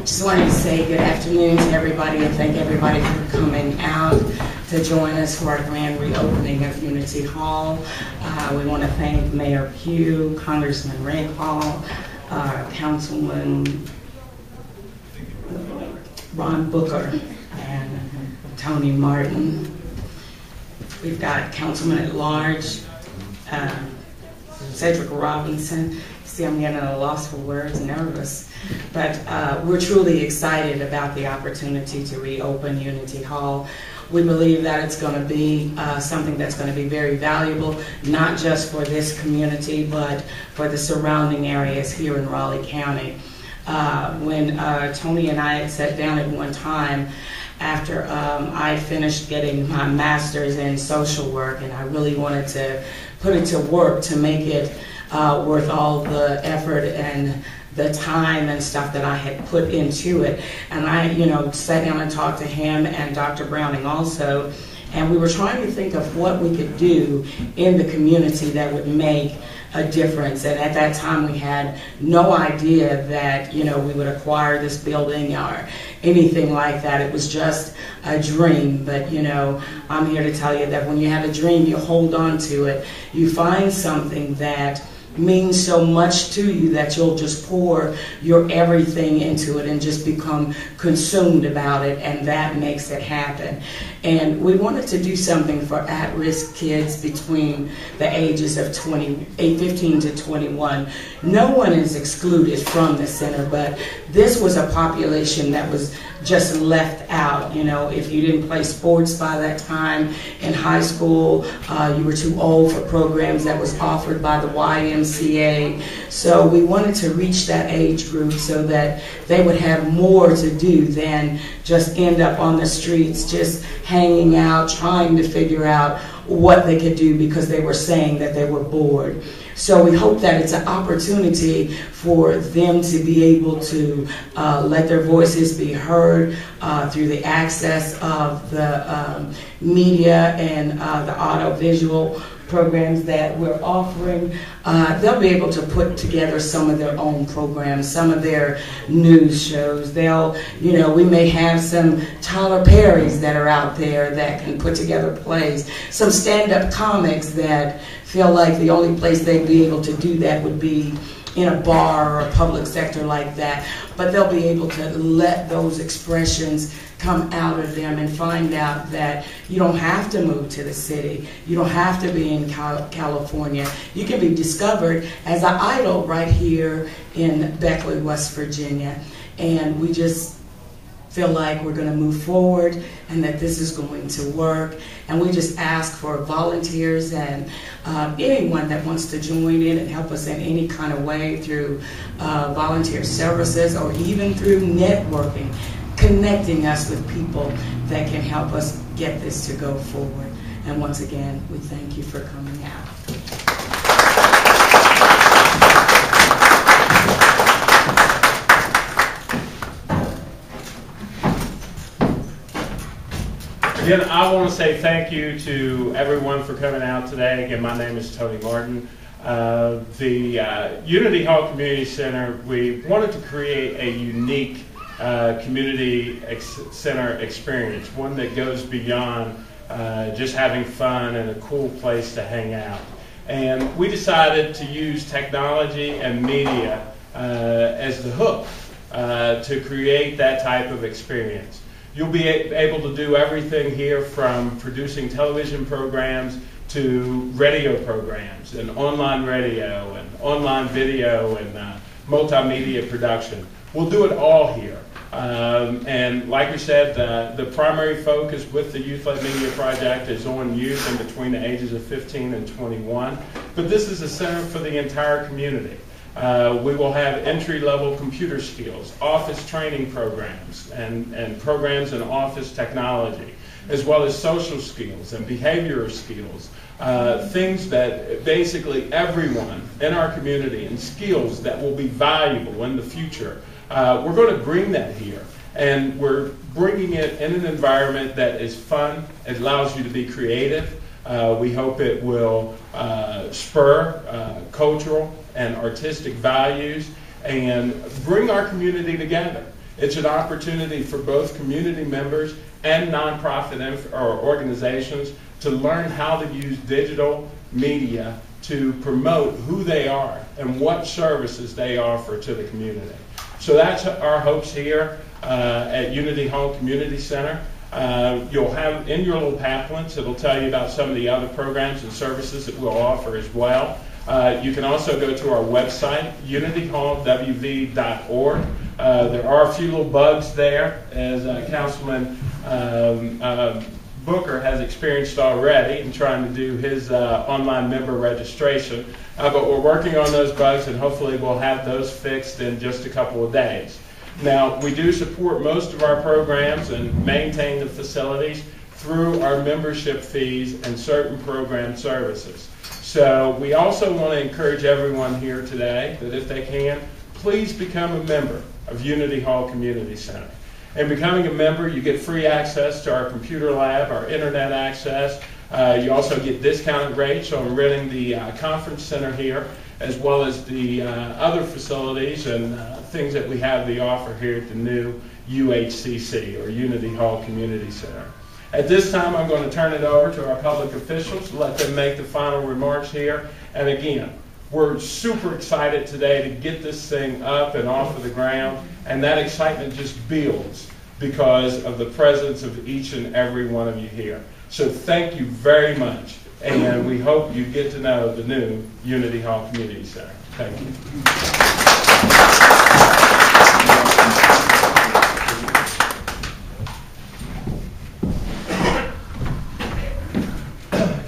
Just wanted to say good afternoon to everybody and thank everybody for coming out to join us for our grand reopening of Unity Hall. We want to thank Mayor Pugh, Congressman Ray Hall, Councilman Ron Booker, and Tony Martin. We've got Councilman at Large, Cedric Robinson. See, I'm getting at a loss for words, nervous. But we're truly excited about the opportunity to reopen Unity Hall. We believe that it's going to be something that's going to be very valuable, not just for this community, but for the surrounding areas here in Raleigh County. When Tony and I had sat down at one time after I finished getting my master's in social work, and I really wanted to put it to work to make it worth all the effort and the time and stuff that I had put into it. And I, sat down and talked to him and Dr. Browning also, and we were trying to think of what we could do in the community that would make a difference. And at that time we had no idea that, we would acquire this building or anything like that. It was just a dream. But, I'm here to tell you that when you have a dream, you hold on to it. You find something that means so much to you that you'll just pour your everything into it and just become consumed about it, and that makes it happen. And we wanted to do something for at-risk kids between the ages of 15 to 21. No one is excluded from the center, but this was a population that was just left out. If you didn't play sports by that time in high school, you were too old for programs that was offered by the YMCA. So we wanted to reach that age group so that they would have more to do than just end up on the streets, just hanging out, trying to figure out what they could do because they were saying that they were bored. So we hope that it's an opportunity for them to be able to let their voices be heard through the access of the media and the audiovisual programs that we're offering. They'll be able to put together some of their own programs, some of their news shows. They'll, we may have some Tyler Perrys that are out there that can put together plays, some stand-up comics that feel like the only place they'd be able to do that would be in a bar or a public sector like that. But they'll be able to let those expressions come out of them and find out that you don't have to move to the city. You don't have to be in California. You can be discovered as an idol right here in Beckley, West Virginia. And we just feel like we're going to move forward and that this is going to work. And we just ask for volunteers and anyone that wants to join in and help us in any kind of way through volunteer services or even through networking, connecting us with people that can help us get this to go forward. And once again, we thank you for coming out. Again, I want to say thank you to everyone for coming out today. Again, my name is Tony Martin. The Unity Hall Community Center, we wanted to create a unique community center experience, one that goes beyond just having fun and a cool place to hang out. And we decided to use technology and media as the hook to create that type of experience. You'll be able to do everything here from producing television programs to radio programs and online radio and online video and multimedia production. We'll do it all here. And like we said, the primary focus with the Youth-Led Media Project is on youth in between the ages of 15 and 21. But this is a center for the entire community. We will have entry-level computer skills, office training programs, and programs in office technology, as well as social skills and behavioral skills, things that basically everyone in our community, and skills that will be valuable in the future. We're going to bring that here, and we're bringing it in an environment that is fun. It allows you to be creative. We hope it will spur cultural and artistic values and bring our community together. It's an opportunity for both community members and nonprofit or organizations to learn how to use digital media to promote who they are and what services they offer to the community. So that's our hopes here at Unity Hall Community Center. You'll have in your little pamphlets, it'll tell you about some of the other programs and services that we'll offer as well. You can also go to our website, unityhallwv.org. There are a few little bugs there, as Councilman Booker has experienced already in trying to do his online member registration. But we're working on those bugs, and hopefully we'll have those fixed in just a couple of days. Now, we do support most of our programs and maintain the facilities through our membership fees and certain program services. So we also want to encourage everyone here today that if they can, please become a member of Unity Hall Community Center. And becoming a member, you get free access to our computer lab, our internet access. You also get discounted rates on renting the conference center here, as well as the other facilities and things that we have to offer here at the new UHCC, or Unity Hall Community Center. At this time, I'm going to turn it over to our public officials to let them make the final remarks here. And again, we're super excited today to get this thing up and off of the ground, and that excitement just builds because of the presence of each and every one of you here. So thank you very much, and we hope you get to know the new Unity Hall Community Center. Thank you.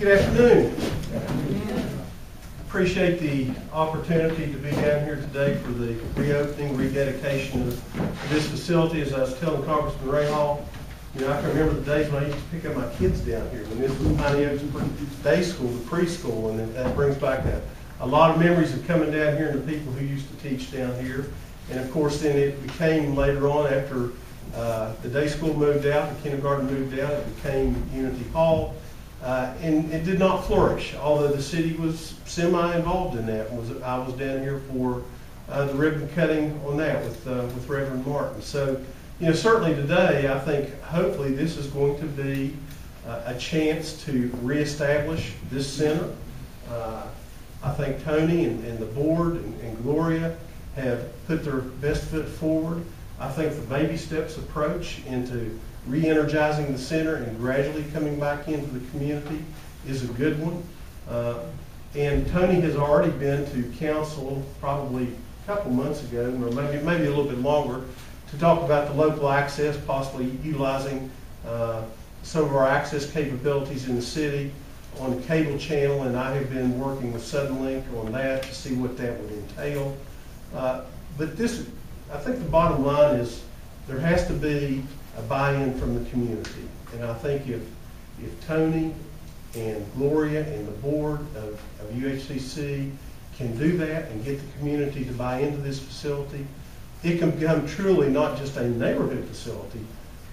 Good afternoon. Appreciate the opportunity to be down here today for the reopening, rededication of this facility. As I was telling Congressman Rahal, you know, I can remember the days when I used to pick up my kids down here when this was Piney Oaks Day School, the preschool, and that brings back a lot of memories of coming down here and the people who used to teach down here. And of course, then it became later on, after the day school moved out, the kindergarten moved out, it became Unity Hall. And it did not flourish, although the city was semi-involved in that. I was down here for the ribbon cutting on that with Reverend Martin. So, you know, certainly today, I think hopefully this is going to be a chance to reestablish this center. I think Tony and the board and Gloria have put their best foot forward. I think the baby steps approach into re-energizing the center and gradually coming back into the community is a good one. And Tony has already been to council probably a couple months ago, or maybe a little bit longer, to talk about the local access, possibly utilizing some of our access capabilities in the city on the cable channel, and I have been working with Suddenlink on that to see what that would entail. But this, I think the bottom line is there has to be a buy-in from the community. And I think if Tony and Gloria and the board of UHCC can do that and get the community to buy into this facility, it can become truly not just a neighborhood facility,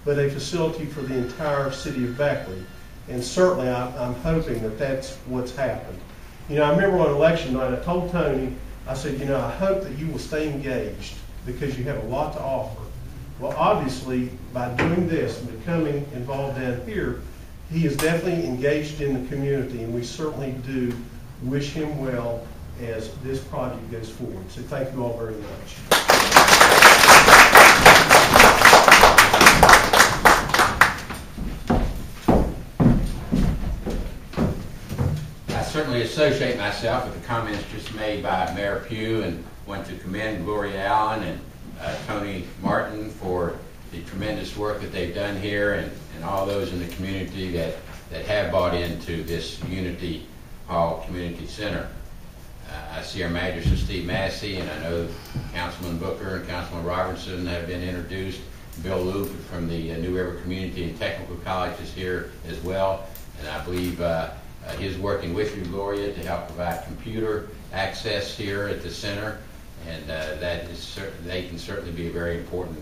but a facility for the entire city of Beckley. And certainly I'm hoping that that's what's happened. You know, I remember on election night, I told Tony, I said, you know, I hope that you will stay engaged because you have a lot to offer. Well, obviously, by doing this and becoming involved down here, he is definitely engaged in the community, and we certainly do wish him well as this project goes forward. So thank you all very much. I certainly associate myself with the comments just made by Mayor Pugh, and want to commend Gloria Allen and Tony Martin for the tremendous work that they've done here, and all those in the community that have bought into this Unity Hall Community Center. I see our manager, Steve Massey, and I know Councilman Booker and Councilman Robertson have been introduced. Bill Loop from the New River Community and Technical College is here as well, and I believe he's working with you, Gloria, to help provide computer access here at the center, and that is they can certainly be a very important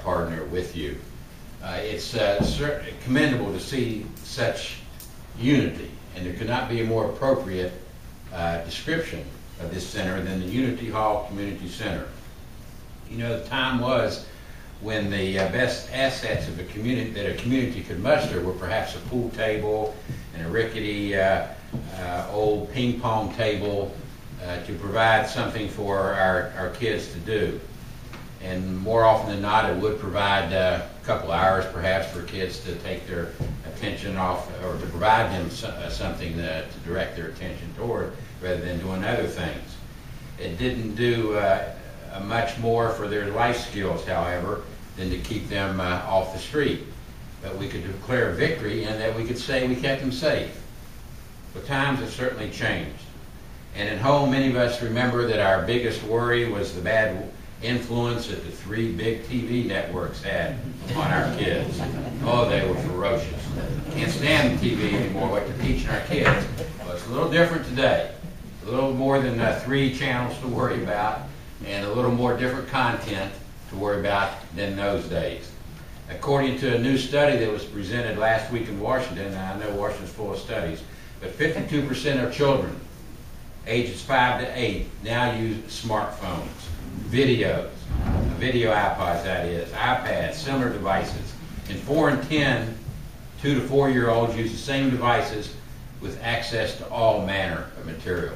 partner with you. It's commendable to see such unity, and there could not be a more appropriate description of this center than the Unity Hall Community Center. You know, the time was when the best assets of a community that a community could muster were perhaps a pool table and a rickety old ping pong table to provide something for our kids to do. And more often than not, it would provide a couple hours perhaps for kids to take their attention off, or to provide them something to direct their attention toward, rather than doing other things. It didn't do much more for their life skills, however, than to keep them off the street. But we could declare victory in that we could say we kept them safe. But times have certainly changed. And at home, many of us remember that our biggest worry was the bad influence that the 3 big TV networks had on our kids. Oh, they were ferocious. Can't stand the TV anymore, what they're teaching our kids. Well, it's a little different today. A little more than 3 channels to worry about, and a little more different content to worry about than those days. According to a new study that was presented last week in Washington, and I know Washington's full of studies, but 52% of children ages 5 to 8 now use smartphones, video iPods, that is, iPads, similar devices. And 4 in 10 2 to 4-year-olds use the same devices with access to all manner of material.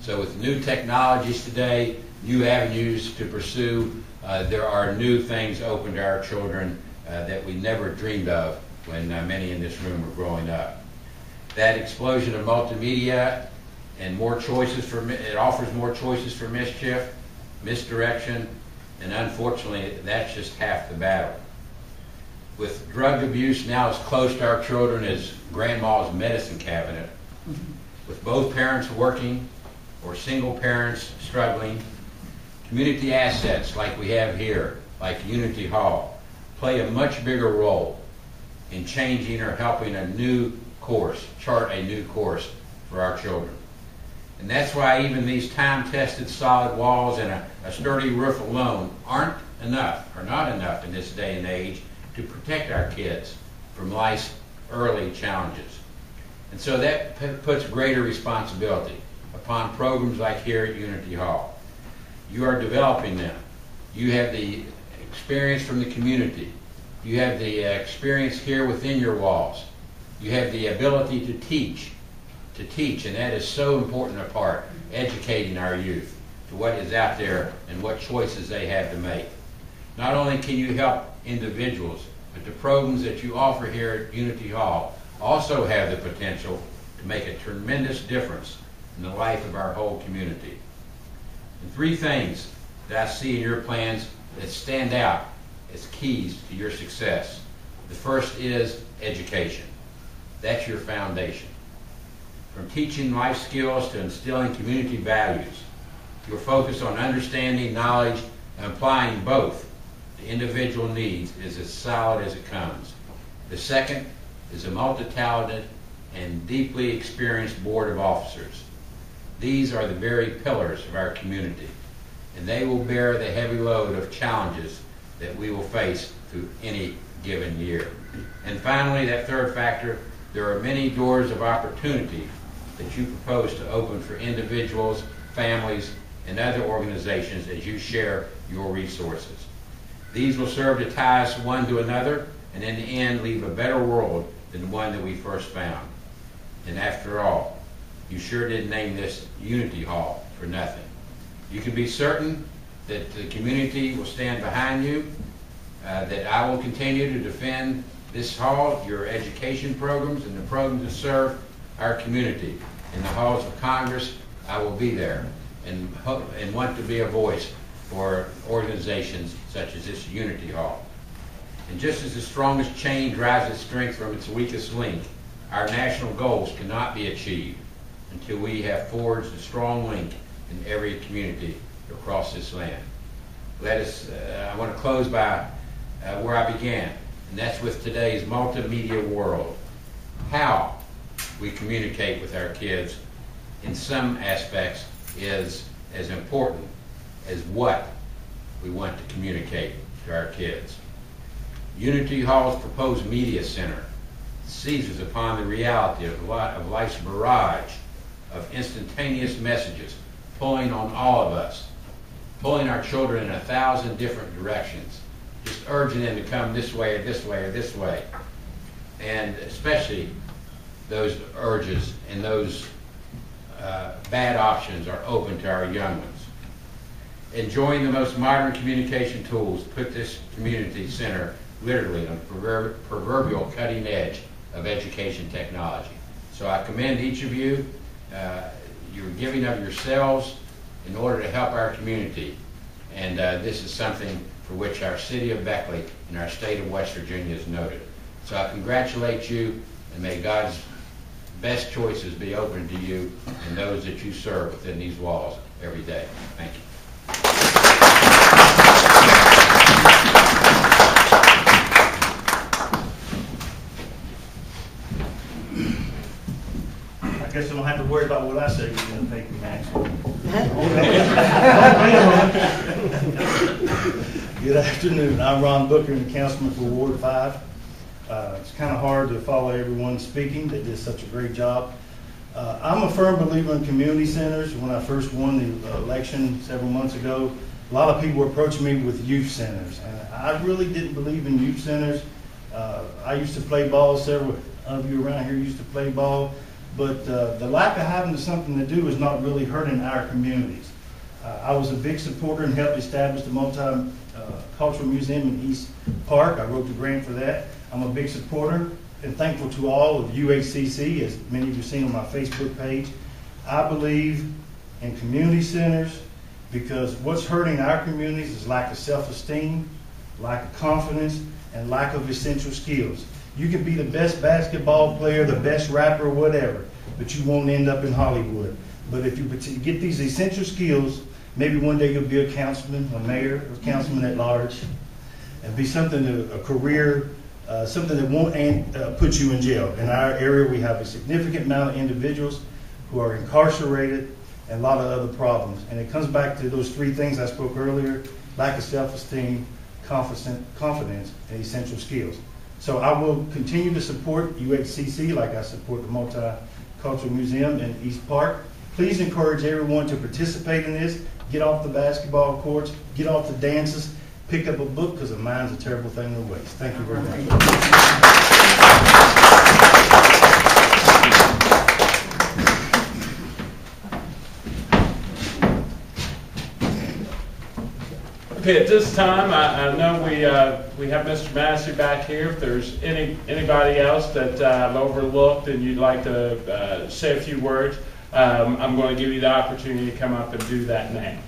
So with new technologies today, new avenues to pursue, there are new things open to our children that we never dreamed of when many in this room were growing up. That explosion of multimedia and more choices it offers more choices for mischief, misdirection, and unfortunately, that's just half the battle. With drug abuse now as close to our children as grandma's medicine cabinet, with both parents working or single parents struggling, community assets like we have here, like Unity Hall, play a much bigger role in changing or helping chart a new course for our children. And that's why even these time-tested solid walls and a sturdy roof alone aren't enough, or not enough in this day and age, to protect our kids from life's early challenges. And so that puts greater responsibility upon programs like here at Unity Hall. You are developing them. You have the experience from the community. You have the experience here within your walls. You have the ability to teach, and that is so important a part, educating our youth to what is out there and what choices they have to make. Not only can you help individuals, but the programs that you offer here at Unity Hall also have the potential to make a tremendous difference in the life of our whole community. And 3 things that I see in your plans that stand out as keys to your success. The first is education. That's your foundation. From teaching life skills to instilling community values, your focus on understanding, knowledge, and applying both to individual needs is as solid as it comes. The second is a multi-talented and deeply experienced board of officers. These are the very pillars of our community, and they will bear the heavy load of challenges that we will face through any given year. And finally, that third factor, there are many doors of opportunity that you propose to open for individuals, families, and other organizations as you share your resources. These will serve to tie us one to another, and in the end leave a better world than the one that we first found. And after all, you sure didn't name this Unity Hall for nothing. You can be certain that the community will stand behind you, that I will continue to defend this hall, your education programs, and the programs that serve our community. In the halls of Congress, I will be there and want to be a voice for organizations such as this Unity Hall. And just as the strongest chain drives its strength from its weakest link, our national goals cannot be achieved until we have forged a strong link in every community across this land. I want to close by where I began, and that's with today's multimedia world. How we communicate with our kids in some aspects is as important as what we want to communicate to our kids. Unity Hall's proposed media center seizes upon the reality of life's barrage of instantaneous messages pulling on all of us, pulling our children in 1,000 different directions, just urging them to come this way or this way or this way. And especially those urges and those bad options are open to our young ones. Enjoying the most modern communication tools put this community center literally on the proverbial cutting edge of education technology. So I commend each of you, your giving of yourselves in order to help our community. And this is something for which our city of Beckley and our state of West Virginia is noted. So I congratulate you, and may God's best choices be open to you and those that you serve within these walls every day. Thank you. I guess I don't have to worry about what I say. You're going to take me next. Good afternoon. I'm Ron Booker, the councilman for Ward 5. It's kind of hard to follow everyone speaking. They did such a great job. I'm a firm believer in community centers. When I first won the election several months ago, a lot of people were approaching me with youth centers. And I really didn't believe in youth centers. I used to play ball. Several of you around here used to play ball. But the lack of having something to do is not really hurting our communities. I was a big supporter and helped establish the multi-cultural museum in East Park. I wrote the grant for that. I'm a big supporter and thankful to all of UHCC, as many of you have seen on my Facebook page. I believe in community centers because what's hurting our communities is lack of self-esteem, lack of confidence, and lack of essential skills. You can be the best basketball player, the best rapper, whatever, but you won't end up in Hollywood. But if you get these essential skills, maybe one day you'll be a councilman, a mayor, a councilman at large, and be something, a career, something that won't put you in jail. In our area, we have a significant amount of individuals who are incarcerated and a lot of other problems. And it comes back to those three things I spoke earlier: lack of self-esteem, confidence, and essential skills. So I will continue to support UHCC like I support the Multicultural Museum in East Park. Please encourage everyone to participate in this. Get off the basketball courts, get off the dances, pick up a book, because a mind's a terrible thing to waste. Thank you very much. Okay, at this time, I know we have Mr. Massey back here. If there's anybody else that I've overlooked and you'd like to say a few words, I'm going to give you the opportunity to come up and do that now.